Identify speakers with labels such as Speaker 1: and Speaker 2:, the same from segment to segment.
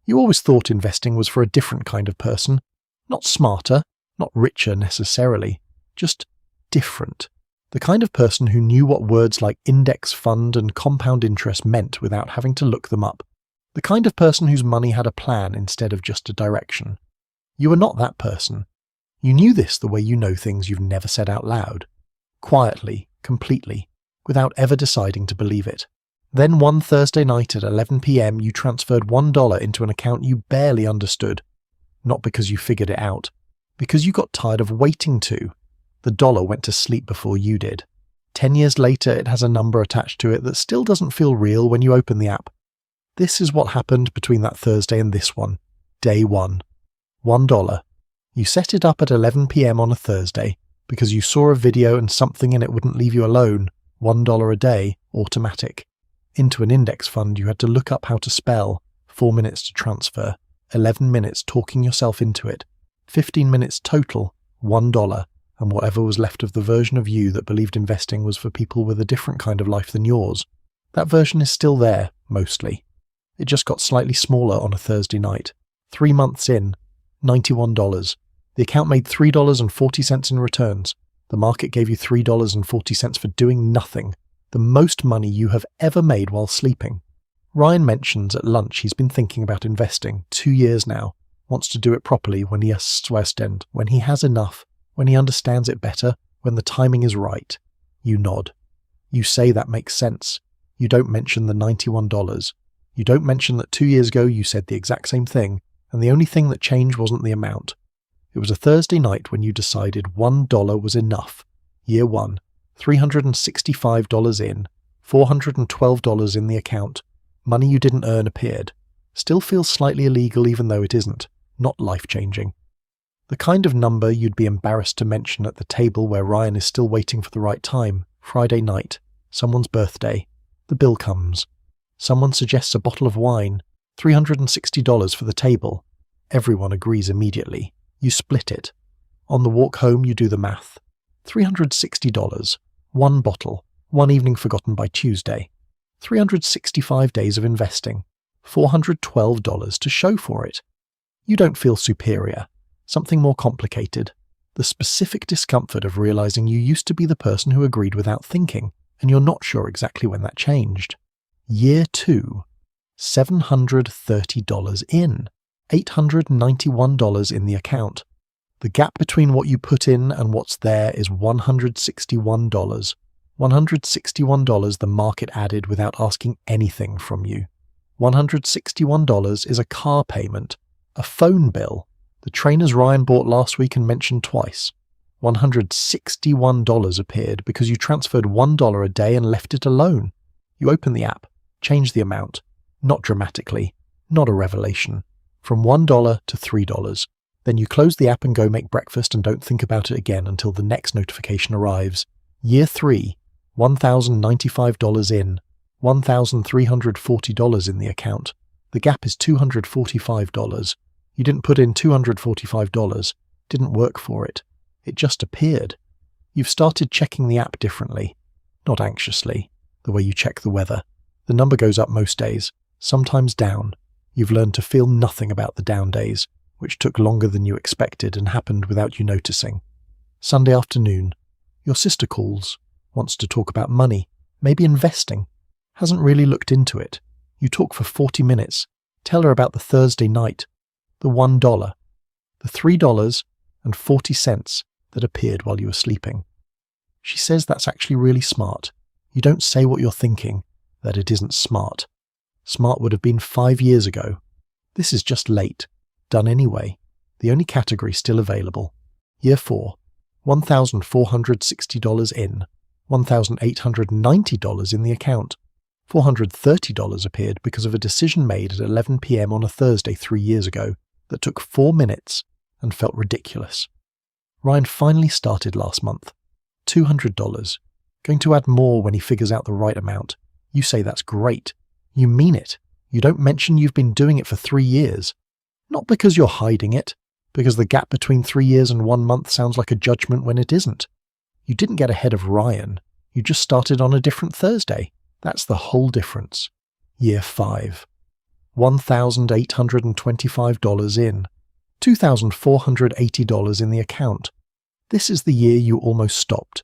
Speaker 1: You always thought investing was for a different kind of person. Not smarter, not richer necessarily, just different. The kind of person who knew what words like index fund and compound interest meant without having to look them up. The kind of person whose money had a plan instead of just a direction. You were not that person. You knew this the way you know things you've never said out loud. Quietly, completely, without ever deciding to believe it. Then one Thursday night at 11 p.m. you transferred $1 into an account you barely understood. Not because you figured it out, because you got tired of waiting to. The dollar went to sleep before you did. 10 years later, it has a number attached to it that still doesn't feel real when you open the app. This is what happened between that Thursday and this one. Day one. $1. You set it up at 11 p.m. on a Thursday because you saw a video and something in it wouldn't leave you alone. $1 a day, automatic. Into an index fund you had to look up how to spell, 4 minutes to transfer, 11 minutes talking yourself into it, 15 minutes total, $1, and whatever was left of the version of you that believed investing was for people with a different kind of life than yours. That version is still there, mostly. It just got slightly smaller on a Thursday night. 3 months in, $91. The account made $3.40 in returns. The market gave you $3.40 for doing nothing. The most money you have ever made while sleeping. Ryan mentions at lunch he's been thinking about investing 2 years now. Wants to do it properly when he has enough, when he understands it better, when the timing is right. You nod. You say that makes sense. You don't mention the $91. You don't mention that 2 years ago you said the exact same thing, and the only thing that changed wasn't the amount. It was a Thursday night when you decided $1 was enough. Year 1, $365 in, $412 in the account. Money you didn't earn appeared. Still feels slightly illegal even though it isn't. Not life-changing. The kind of number you'd be embarrassed to mention at the table where Ryan is still waiting for the right time. Friday night. Someone's birthday. The bill comes. Someone suggests a bottle of wine. $360 for the table. Everyone agrees immediately. You split it. On the walk home you do the math. $360. 1 bottle. 1 evening forgotten by Tuesday. 365 days of investing. $412 to show for it. You don't feel superior. Something more complicated. The specific discomfort of realizing you used to be the person who agreed without thinking, and you're not sure exactly when that changed. Year 2. $730 in. $891 in the account. The gap between what you put in and what's there is $161. $161 the market added without asking anything from you. $161 is a car payment, a phone bill, the trainers Ryan bought last week and mentioned twice. $161 appeared because you transferred $1 a day and left it alone. You open the app, change the amount. Not dramatically, not a revelation. From $1 to $3. Then you close the app and go make breakfast and don't think about it again until the next notification arrives. Year 3, $1,095 in, $1,340 in the account. The gap is $245. You didn't put in $245, didn't work for it. It just appeared. You've started checking the app differently. Not anxiously, the way you check the weather. The number goes up most days, sometimes down. You've learned to feel nothing about the down days, which took longer than you expected and happened without you noticing. Sunday afternoon. Your sister calls, wants to talk about money, maybe investing. Hasn't really looked into it. You talk for 40 minutes. Tell her about the Thursday night. The $1. The $3.40 that appeared while you were sleeping. She says that's actually really smart. You don't say what you're thinking, that it isn't smart. Smart would have been 5 years ago. This is just late. Done anyway. The only category still available. Year 4. $1,460 in. $1,890 in the account. $430 appeared because of a decision made at 11 p.m. on a Thursday 3 years ago that took 4 minutes and felt ridiculous. Ryan finally started last month. $200. Going to add more when he figures out the right amount. You say that's great. You mean it. You don't mention you've been doing it for 3 years. Not because you're hiding it, because the gap between 3 years and 1 month sounds like a judgment when it isn't. You didn't get ahead of Ryan. You just started on a different Thursday. That's the whole difference. Year 5. $1,825 in, $2,480 in the account. This is the year you almost stopped,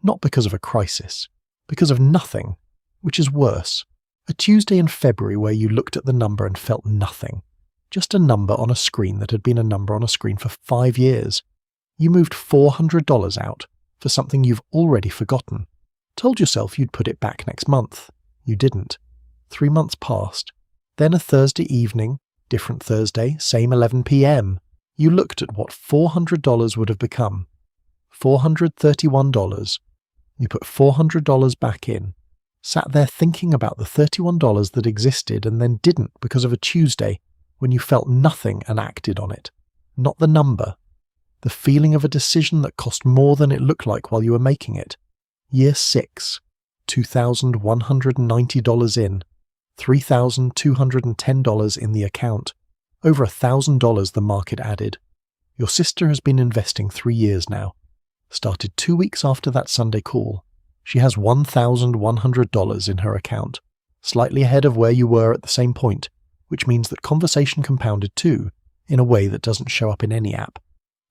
Speaker 1: not because of a crisis, because of nothing, which is worse. A Tuesday in February where you looked at the number and felt nothing. Just a number on a screen that had been a number on a screen for 5 years. You moved $400 out for something you've already forgotten. Told yourself you'd put it back next month. You didn't. 3 months passed. Then a Thursday evening, different Thursday, same 11 p.m. You looked at what $400 would have become. $431. You put $400 back in. Sat there thinking about the $31 that existed and then didn't because of a Tuesday when you felt nothing and acted on it. Not the number. The feeling of a decision that cost more than it looked like while you were making it. Year 6. $2,190 in. $3,210 in the account. Over $1,000 the market added. Your sister has been investing 3 years now. Started 2 weeks after that Sunday call. She has $1,100 in her account, slightly ahead of where you were at the same point, which means that conversation compounded too, in a way that doesn't show up in any app.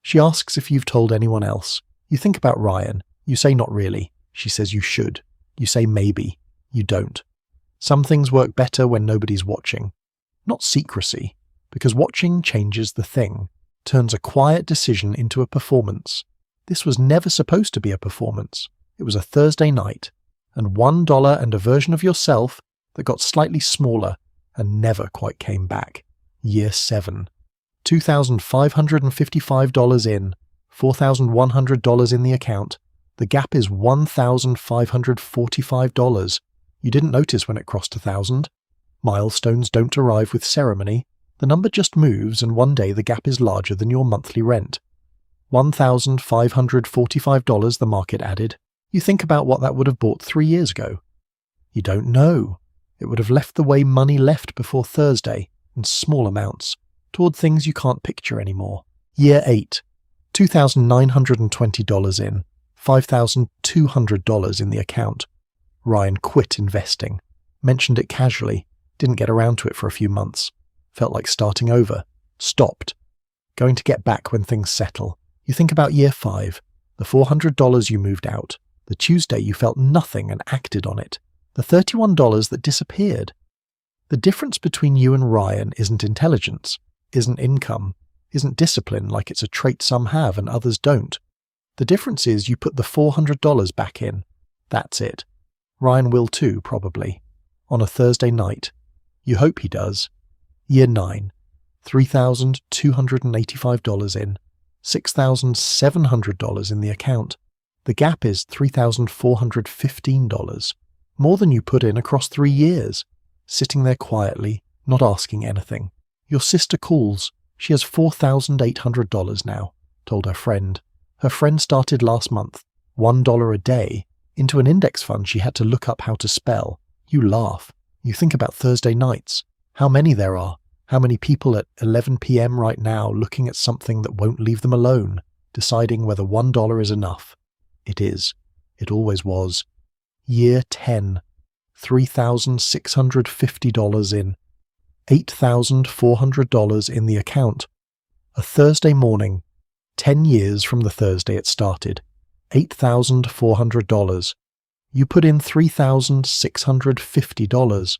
Speaker 1: She asks if you've told anyone else. You think about Ryan. You say not really. She says you should. You say maybe. You don't. Some things work better when nobody's watching. Not secrecy, because watching changes the thing, turns a quiet decision into a performance. This was never supposed to be a performance. It was a Thursday night, and $1 and a version of yourself that got slightly smaller and never quite came back. Year 7. $2,555 in, $4,100 in the account. The gap is $1,545. You didn't notice when it crossed 1,000. Milestones don't arrive with ceremony. The number just moves, and one day the gap is larger than your monthly rent. $1,545 the market added. You think about what that would have bought 3 years ago. You don't know. It would have left the way money left before Thursday, in small amounts, toward things you can't picture anymore. Year 8. $2,920 in, $5,200 in the account. Ryan quit investing. Mentioned it casually. Didn't get around to it for a few months. Felt like starting over. Stopped. Going to get back when things settle. You think about year 5. The $400 you moved out. The Tuesday you felt nothing and acted on it. The $31 that disappeared. The difference between you and Ryan isn't intelligence, isn't income, isn't discipline like it's a trait some have and others don't. The difference is you put the $400 back in. That's it. Ryan will too, probably. On a Thursday night. You hope he does. Year 9. $3,285 in. $6,700 in the account. The gap is $3,415, more than you put in across 3 years, sitting there quietly, not asking anything. Your sister calls. She has $4,800 now, told her friend. Her friend started last month, $1 a day, into an index fund she had to look up how to spell. You laugh. You think about Thursday nights. How many there are. How many people at 11 p.m. right now looking at something that won't leave them alone, deciding whether $1 is enough. It is. It always was. Year 10. $3,650 in. $8,400 in the account. A Thursday morning. 10 years from the Thursday it started. $8,400. You put in $3,650.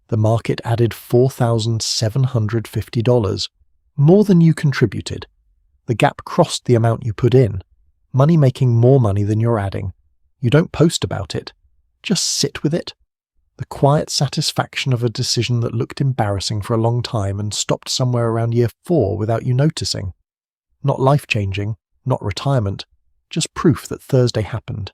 Speaker 1: The market added $4,750. More than you contributed. The gap crossed the amount you put in. Money making more money than you're adding. You don't post about it. Just sit with it. The quiet satisfaction of a decision that looked embarrassing for a long time and stopped somewhere around year 4 without you noticing. Not life-changing, not retirement, just proof that Thursday happened.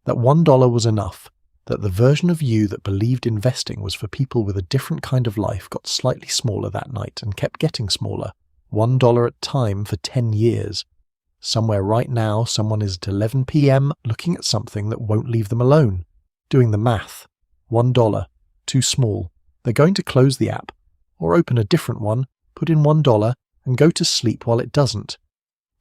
Speaker 1: That $1 was enough. That the version of you that believed investing was for people with a different kind of life got slightly smaller that night and kept getting smaller. $1 at a time for 10 years. Somewhere right now, someone is at 11 p.m. looking at something that won't leave them alone. Doing the math. $1. Too small. They're going to close the app, or open a different one, put in $1, and go to sleep while it doesn't.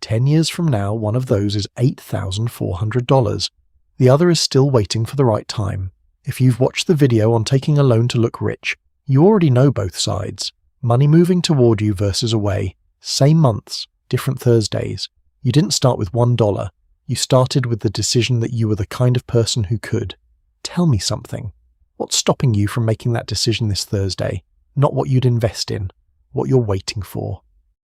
Speaker 1: 10 years from now, one of those is $8,400. The other is still waiting for the right time. If you've watched the video on taking a loan to look rich, you already know both sides. Money moving toward you versus away. Same months, different Thursdays. You didn't start with $1. You started with the decision that you were the kind of person who could. Tell me something. What's stopping you from making that decision this Thursday? Not what you'd invest in, what you're waiting for.